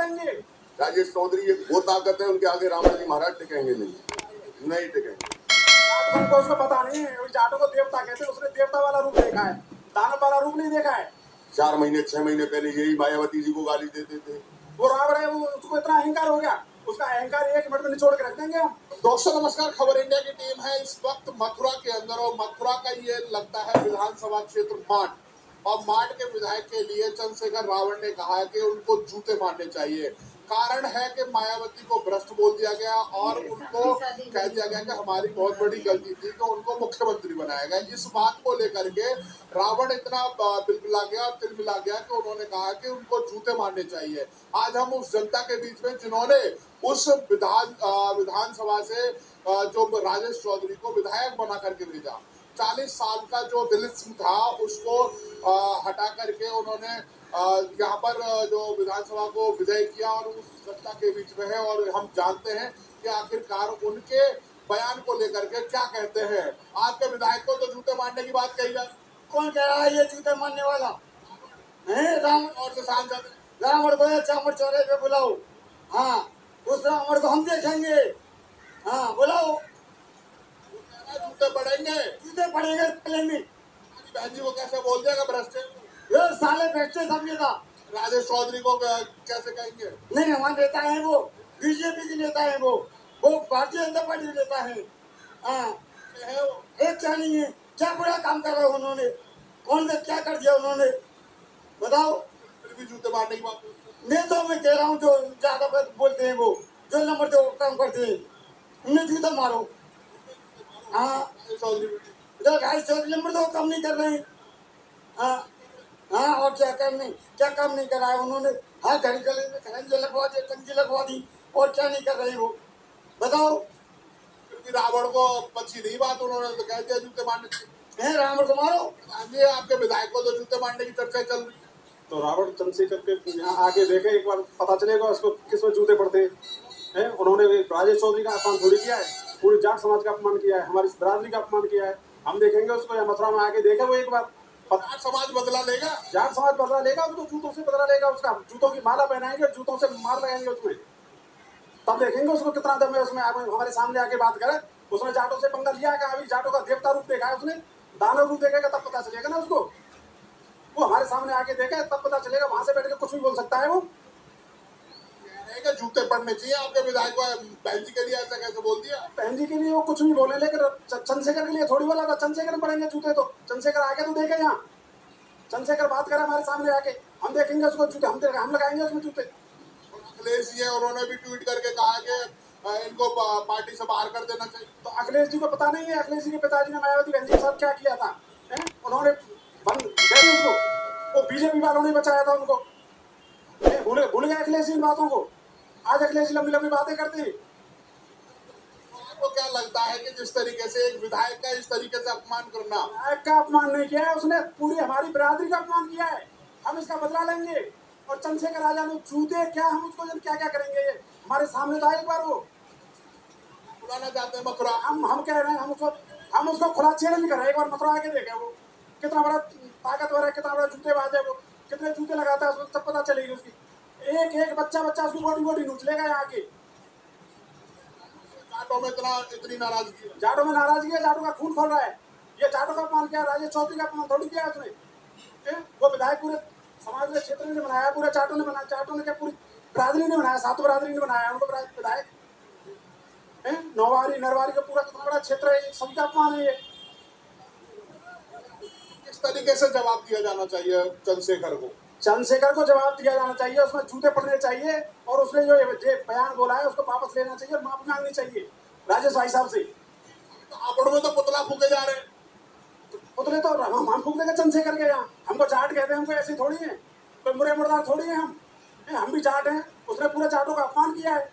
लेंगे। राजेश चौधरी एक वो ताकत है, उनके आगे रावण जी महाराज टिकेंगे नहीं टिकेंगे। जाट को उसको पता नहीं है, जाटों को देवता कहते हैं, उसने देवता वाला रूप देखा है, दानव वाला रूप नहीं देखा है। 4 महीने 6 महीने पहले यही मायावती जी को गाली देते थे। वो रावण है, वो उसको इतना अहंकार हो गया, उसका अहंकार 1 मिनट में निचोड़ के रख देंगे हम। दोस्तों नमस्कार, खबर इंडिया की टीम है इस वक्त मथुरा के अंदर, और मथुरा का ये लगता है विधानसभा क्षेत्र मांड, और मांड के विधायक के लिए चंद्रशेखर रावण ने कहा है कि उनको जूते मारने चाहिए। कारण है कि मायावती को भ्रष्ट बोल दिया गया और उनको कह दिया गया कि हमारी बहुत बड़ी गलती थी कि उनको मुख्यमंत्री बनाया गया। इस बात को लेकर के रावण इतना बिलबिला गया और तिलमिला गया कि उन्होंने कहा कि उनको जूते मारने चाहिए। आज हम उस जनता के बीच में जिन्होंने उस विधानसभा से जो राजेश चौधरी को विधायक बना करके भेजा, 40 साल का जो दिलीप सिंह था उसको हटा करके उन्होंने यहाँ पर जो विधानसभा को विजय किया और उस जनता के बीच में है, और हम जानते हैं कि आखिरकार उनके बयान को लेकर के क्या कहते हैं। आपके विधायक को तो जूते मारने की बात कही जाए, कौन कह रहा है ये जूते मारने वाला है? रावण और से सांसद रावण को चामड़ चौराहे पे बुलाओ, हाँ उस रावण को हम देखेंगे, हाँ बुलाओ। जूते पड़ेंगे, जूते पड़ेंगे में। बहन जी को कैसे बोल दिया भ्रष्ट ये साले भ्रष्टे समझे था। राजेश चौधरी को कैसे कहेंगे? नहीं, हमारे नेता है वो, बीजेपी के नेता है वो भारतीय जनता पार्टी के नेता है। हाँ एक क्या नहीं है, क्या बुरा काम कर रहे उन्होंने, कौन से क्या कर दिया उन्होंने बताओ। फिर भी जूते मारने की बात नेताओं में कह रहा हूँ, जो ज्यादा बोलते हैं वो जो नंबर 2 काम करते हैं उन्हें जूता मारो। हाँ राजेश चौधरी नंबर 2 काम नहीं कर रहे हैं। हाँ हाँ, और क्या काम नहीं करा है उन्होंने। हाँ घड़ी गले में खरंजे लगवा दी, टंकी लगवा दी, और क्या नहीं कर रही वो बताओ। रावण को पची नहीं बात, उन्होंने तो कह दिया जूते मारने है, रावण को मारो। आपके विधायक को तो जूते मारने की चर्चा चल रही। तो रावण चंद्रशेखर के यहाँ आके देखे, एक बार पता चलेगा उसको किस में जूते पड़ते हैं। उन्होंने राजेश चौधरी का अपमान थोड़ी किया है, पूरी जाट समाज का अपमान किया है, हमारी बिरादरी का अपमान किया है। हम देखेंगे उसको, या मथुरा में आके देखे वो एक बार। जाट समाज बदला लेगा, जाट समाज बदला लेगा, उसको जूतों से बदला लेगा, उसका जूतों की माला पहनाएंगे, जूतों से मार लगाएंगे उसमें, तब देखेंगे उसको कितना दम है उसमें। हमारे सामने आके बात करे, उसने जाटों से पंगा लिया है, अभी जाटों का देवता रूप देखा है उसने, दानव रूप देखेगा तब पता चलेगा ना उसको। वो हमारे सामने आके देखे तब पता चलेगा, वहां से बैठ के कुछ भी बोल सकता है वो। जूते पड़ने चाहिए आपके विधायक को, बहन जी के लिए ऐसा कैसे बोल दिया? बहन जी के लिए वो कुछ भी बोले, लेकिन चंद्रशेखर के लिए थोड़ी बोला था। चंद्रशेखर पड़ेंगे जूते, तो चंद्रशेखर आके तो देखे यहाँ, चंद्रशेखर बात करे हमारे सामने आके, हम देखेंगे उसको जूते, हम लगाएंगे उसमें जूते। अखिलेश जी है, उन्होंने भी ट्वीट करके कहा कि इनको पार्टी से बाहर कर देना चाहिए। तो अखिलेश जी को पता नहीं है, अखिलेश जी के पिताजी ने मायावती बहन जी के साथ क्या किया था, उन्होंने बंद उसको, वो बीजेपी वालों ने बचाया था उनको। भूल गए अखिलेश जी इन बातों को, आज अखिलेश जी लंबी लंबी बातें करते हैं। आपको क्या लगता है कि जिस तरीके से एक विधायक का इस तरीके से अपमान करना? विधायक का अपमान नहीं किया है उसने, पूरी हमारी बिरादरी का अपमान किया है। हम इसका बदला लेंगे। और चंद्रशेखर राजा ने जूते क्या, हम उसको क्या क्या करेंगे, ये हमारे सामने था एक बार वो बुलाना चाहते हैं मथुरा। हम कह रहे हैं, हम उसको खुला चैलेंज कर रहे हैं, एक बार मथुरा आके देखे वो कितना बड़ा ताकतवर है, कितना बड़ा जूतेबाज है वो, कितने जूते लगाता है उसको, तब पता चलेगी उसकी। एक एक बच्चा उसकी बॉडी नोच लेगा यहाँ के। जाटों में इतनी नाराजगी है, जाटों में नाराजगी है, जाटों का खून खोल रहा है। ये जाटों का अपमान किया, राजेश चौधरी का अपमान थोड़ी किया उसने। वो विधायक पूरे समाज के क्षेत्र ने बनाया, पूरे जाटों ने बनाया, जाटों ने क्या पूरी बिरादरी ने बनाया, 7 बिरादरी ने बनाया उनको विधायक। नौवारी नरवारी का पूरा कितना बड़ा क्षेत्र है, सबका अपमान है ये। किस तरीके से जवाब दिया जाना चाहिए चंद्रशेखर को? चंद्रशेखर को जवाब दिया जाना चाहिए, उसमें जूते पड़ने चाहिए, और उसने जो बयान बोला है उसको वापस लेना चाहिए और माफी मांगनी चाहिए राजेश भाई साहब से। आपड़ में तो पुतला फूके जा रहे हैं। पुतले तो हम फूक देंगे चंद्रशेखर के यहाँ। हमको जाट कहते हैं, हमको ऐसी थोड़ी है, कोई मुरे मुर्दार थोड़ी है हम भी जाट हैं। उसने पूरे जाटों का अपमान किया है।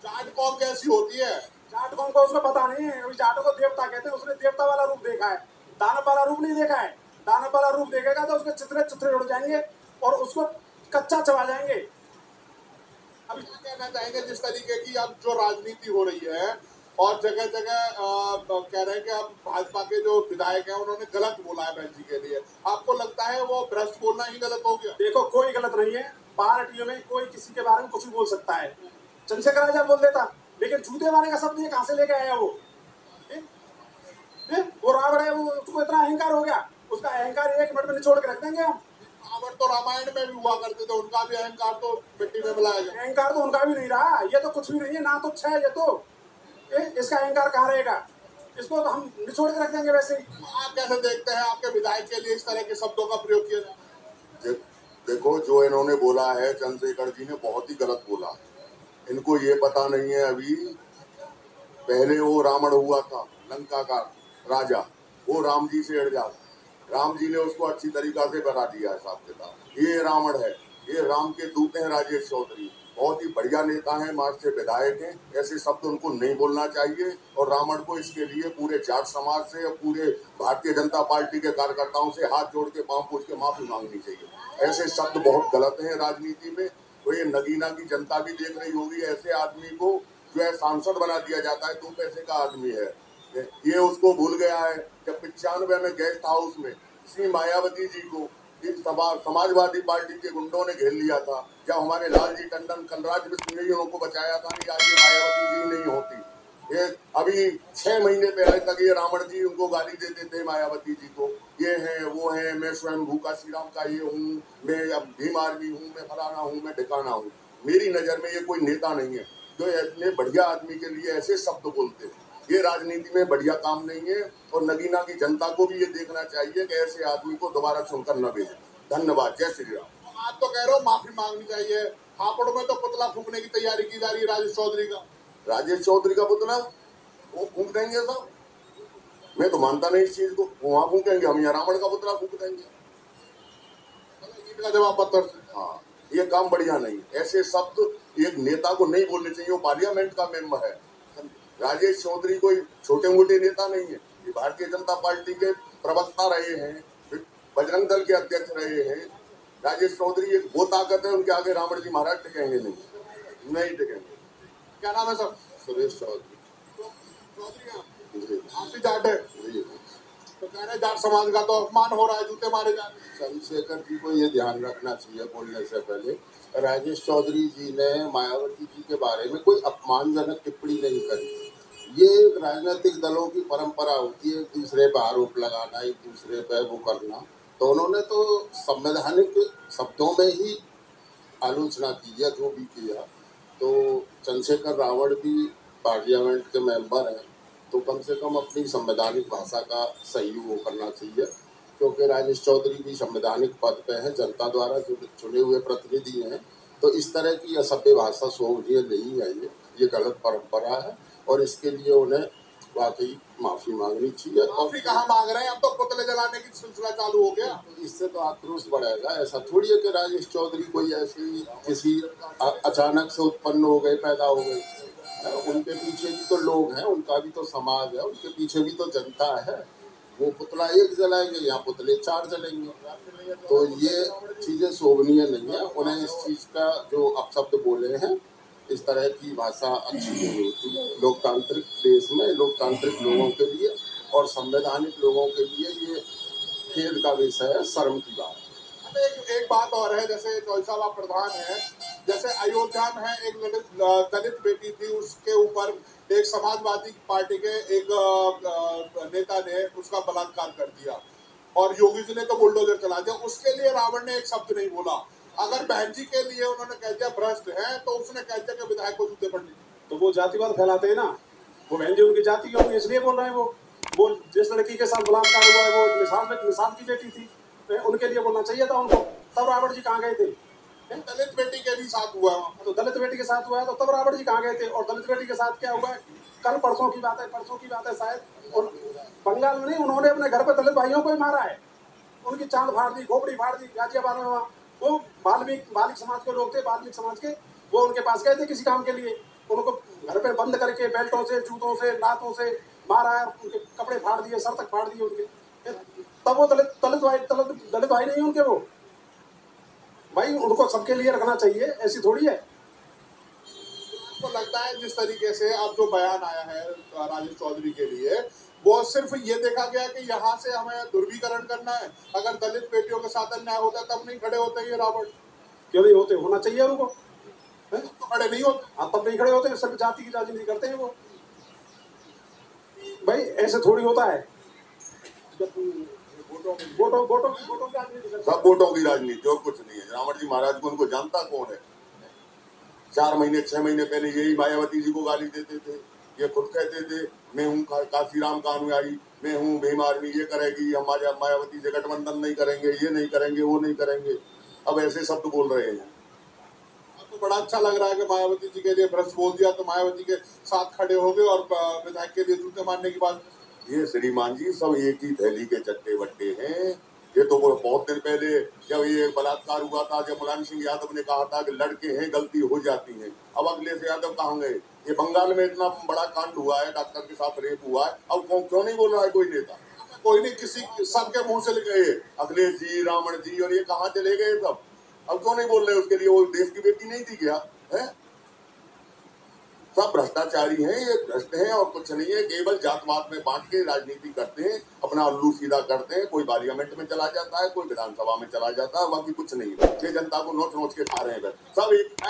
जाट कौन कैसी होती है? जाट कौन को उसको पता नहीं है, अभी जाटों को देवता कहते हैं, उसने देवता वाला रूप देखा है, दानव वाला रूप नहीं देखा है। दानव वाला रूप देखेगा तो उसके चित्रे उड़ जाएंगे और उसको कच्चा चबा जाएंगे। अभी क्या कहना चाहेंगे जिस तरीके की अब जो राजनीति हो रही है, और जगह जगह कह रहे हैं कि अब भाजपा के जो विधायक हैं उन्होंने गलत बोला है बहन जी के लिए, आपको लगता है वो भ्रष्ट बोलना ही गलत हो गया? देखो कोई गलत नहीं है, पार्टियों में कोई किसी के बारे में कुछ भी बोल सकता है। चंद्रशेखर आजाद बोल देता, लेकिन जूते मारने का शब्द ये कहां से लेके आया वो? वो रावण है, वो उसको इतना अहंकार हो गया, उसका अहंकार 1 मिनट में निचोड़ के रख देंगे हम। रावण तो रामायण में भी हुआ करते थे, उनका भी अहंकार तो मिट्टी में मिलाया गया। अहंकार तो उनका भी नहीं रहा, ये तो कुछ भी नहीं है, ना तुच्छ है ये तो। इसका अहंकार कहाँ रहेगा? इसको तो हम निचोड़ के रख देंगे वैसे ही। आप कैसे देखते हैं आपके विधायक के लिए इस तरह के शब्दों का प्रयोग किया जाए? देखो, जो इन्होंने बोला है चंद्रशेखर जी ने बहुत ही गलत बोला। इनको ये पता नहीं है अभी, पहले वो रावण हुआ था लंका का राजा, वो राम जी से अड़ जाता, राम जी ने उसको अच्छी तरीका से बता दिया है साहब के साथ। ये रावण है, ये राम के दूत हैं राजेश चौधरी, बहुत ही बढ़िया नेता हैं, मार्च से विधायक हैं। ऐसे शब्द उनको नहीं बोलना चाहिए और रावण को इसके लिए पूरे जाट समाज से और पूरे भारतीय जनता पार्टी के कार्यकर्ताओं से हाथ जोड़ के पांव पूछ के माफी मांगनी चाहिए। ऐसे शब्द बहुत गलत हैं राजनीति में। तो ये नगीना की जनता भी देख रही होगी, ऐसे आदमी को जो है सांसद बना दिया जाता है, 2 पैसे का आदमी है। ये उसको भूल गया है जब 95 में गेस्ट हाउस में श्री मायावती जी को समाजवादी पार्टी के गुंडों ने घेर लिया था, जब हमारे लालजी टंडन कलराज मिश्र ने ही उनको बचाया था, नहीं आज ये मायावती जी नहीं होती। ये अभी 6 महीने पहले तक ये रावण जी उनको गाली देते थे मायावती जी को, ये है वो है, मैं स्वयं भूखा श्री राम का ये हूँ, मैं अब बीमार भी हूँ, मैं फलाना हूँ, मैं ठिकाना हूँ। मेरी नजर में ये कोई नेता नहीं है जो इतने बढ़िया आदमी के लिए ऐसे शब्द बोलते हैं। ये राजनीति में बढ़िया काम नहीं है और नगीना की जनता को भी ये देखना चाहिए कि ऐसे आदमी को दोबारा चुनकर न भेजें। धन्यवाद। जय श्री राम। आप तो कह रहे हो माफी मांगनी चाहिए, हापुड़ में तो पुतला फूकने की तैयारी की जा रही है राजेश चौधरी का। राजेश चौधरी का पुतला वो फूक देंगे साहब, मैं तो मानता नहीं इस चीज को। वो वहां फूकेंगे, हम यहाँ रावण का पुतला फूक देंगे। इनका जवाब पत्थर से। हाँ, ये काम बढ़िया नहीं। ऐसे शब्द एक नेता को नहीं बोलने चाहिए, वो पार्लियामेंट का मेंबर है। राजेश चौधरी कोई छोटे मोटे नेता नहीं है, ये भारतीय जनता पार्टी के प्रवक्ता रहे हैं, बजरंग दल के अध्यक्ष रहे हैं। राजेश चौधरी एक वो ताकत है, उनके आगे रावण जी महाराज टिकेंगे नहीं टिकेंगे। क्या नाम है सर? सुरेश चौधरी। चौधरी आप भी जाट है? तो कह रहे जाट समाज का तो अपमान हो रहा है, जूते मारे जा रहे हैं। चंद्रशेखर जी को ये ध्यान रखना चाहिए बोलने से पहले, राजेश चौधरी जी ने मायावती जी के बारे में कोई अपमानजनक टिप्पणी नहीं करी। ये एक राजनीतिक दलों की परंपरा होती है, एक दूसरे पर आरोप लगाना, एक दूसरे पर वो करना। तो उन्होंने तो संवैधानिक शब्दों में ही आलोचना की है जो भी किया। तो चंद्रशेखर रावण भी पार्लियामेंट के मेंबर हैं, तो कम से कम अपनी संवैधानिक भाषा का सही वो करना चाहिए, क्योंकि राजेश चौधरी भी संवैधानिक पद पे हैं, जनता द्वारा चुने हुए प्रतिनिधि हैं। तो इस तरह की असभ्य भाषा शोभनीय नहीं है, ये गलत परंपरा है और इसके लिए उन्हें वाकई माफी मांगनी चाहिए। माफी कहाँ मांग रहे हैं, अब तो पुतले जलाने की सिलसिला चालू हो गया। इससे तो आक्रोश बढ़ेगा। ऐसा थोड़ी है कि राजेश चौधरी कोई ऐसी किसी अचानक से उत्पन्न हो गए, पैदा हो गए। उनके पीछे भी तो लोग हैं, उनका भी तो समाज है, उनके पीछे भी तो जनता है। वो पुतला एक जलाएंगे, यहाँ पुतले 4 जलेंगे। तो ये चीजें शोभनीय नहीं है। उन्हें इस चीज का जो अपशब्द बोले हैं, इस तरह की भाषा अच्छी नहीं होती। लोकतांत्रिक देश में लोकतांत्रिक लोगों के लिए और संवैधानिक लोगों के लिए ये खेद का विषय है, शर्म की बात। एक बात और है, जैसे चौसाला प्रधान है, जैसे अयोध्या में है एक दलित बेटी थी, उसके ऊपर एक समाजवादी पार्टी के एक नेता ने उसका बलात्कार कर दिया और योगी जी ने तो बुलडोजर चला दिया। उसके लिए रावण ने एक शब्द नहीं बोला। अगर बहन जी के लिए उन्होंने कह दिया भ्रष्ट है, तो उसने कह दिया कि विधायक को जूते पड़ने। तो वो जातिवाद फैलाते हैं ना, वो बहन जी उनकी जाति की होंगी इसलिए बोल रहे हैं। वो जिस लड़की के साथ बलात्कार हुआ है वो निसाब की बेटी थी, उनके लिए बोलना चाहिए था उनको। तब रावण जी कहाँ गए थे? दलित बेटी के भी साथ हुआ है, तो दलित बेटी के साथ हुआ है तो तब रावण जी कहाँ गए थे? और दलित बेटी के साथ क्या हुआ है? कल परसों की बात है शायद, और बंगाल में नहीं, उन्होंने अपने घर पर दलित भाइयों को ही मारा है, उनकी चांद फाड़ दी, खोपड़ी फाड़ दी गाजियाबाद में। वहाँ वो बाल्मीक समाज के लोग थे, बाल्मीक समाज के, वो उनके पास गए थे किसी काम के लिए, उनको घर पे बंद करके बेल्टों से, जूतों से, लातों से मारा है, उनके कपड़े फाड़ दिए, सर तक फाड़ दिए उनके। तब वो दलित भाई नहीं उनके। वो भाई उनको सबके लिए रखना चाहिए, ऐसी थोड़ी है। आपको लगता है जिस तरीके से अब जो बयान आया है राजेश चौधरी के लिए, वो सिर्फ ये देखा गया कि यहाँ से हमें ध्रुवीकरण करना है, अगर दलित बेटियों के साथ अन्याय होता है तब नहीं खड़े होते ये रावण? क्यों नहीं होते? होना चाहिए उनको। हैं? तो खड़े नहीं होते। हाँ, तब नहीं खड़े होते, सिर्फ जाति की राजनीति करते हैं वो। भाई ऐसे थोड़ी होता है। वोटों की राजनीति करते हैं। सब वोटों की राजनीति और कुछ नहीं है। रावण जी महाराज को उनको जानता कौन है? 4 महीने 6 महीने पहले यही मायावती जी को गाली देते थे, ये खुद कहते थे मैं हूँ काशीराम का अनुयायी, मैं हूँ भीम आर्मी, ये करेगी, हम मायावती से गठबंधन नहीं करेंगे, ये नहीं करेंगे, वो नहीं करेंगे। अब ऐसे शब्द बोल रहे हैं। तो बड़ा अच्छा लग रहा है कि मायावती जी के लिए भ्रष्ट बोल दिया तो मायावती के साथ खड़े हो गए और विधायक के लिए जूते मारने की बात। ये श्रीमान जी सब एक ही थैली के चट्टे बट्टे हैं। ये तो वो बहुत दिन पहले जब ये बलात्कार हुआ था, जब मुलायम सिंह यादव ने कहा था कि लड़के हैं गलती हो जाती है, अब अखिलेश यादव कहाँ गए? ये बंगाल में इतना बड़ा कांड हुआ है, डॉक्टर के साथ रेप हुआ है, अब क्यों नहीं बोल रहा है कोई नेता? कोई नहीं, किसी सबके मुंह से गए अखिलेश जी, रावण जी, और ये कहाँ चले गए सब? अब क्यों नहीं बोल रहे? उसके लिए वो देश की बेटी नहीं थी क्या? है सब भ्रष्टाचारी हैं, ये भ्रष्ट हैं और कुछ नहीं है। केवल जातवाद में बांट के राजनीति करते हैं, अपना उल्लू सीधा करते हैं। कोई पार्लियामेंट में चला जाता है, कोई विधानसभा में चला जाता है, बाकी कुछ नहीं है। ये जनता को नोच नोच के खा रहे हैं सब एक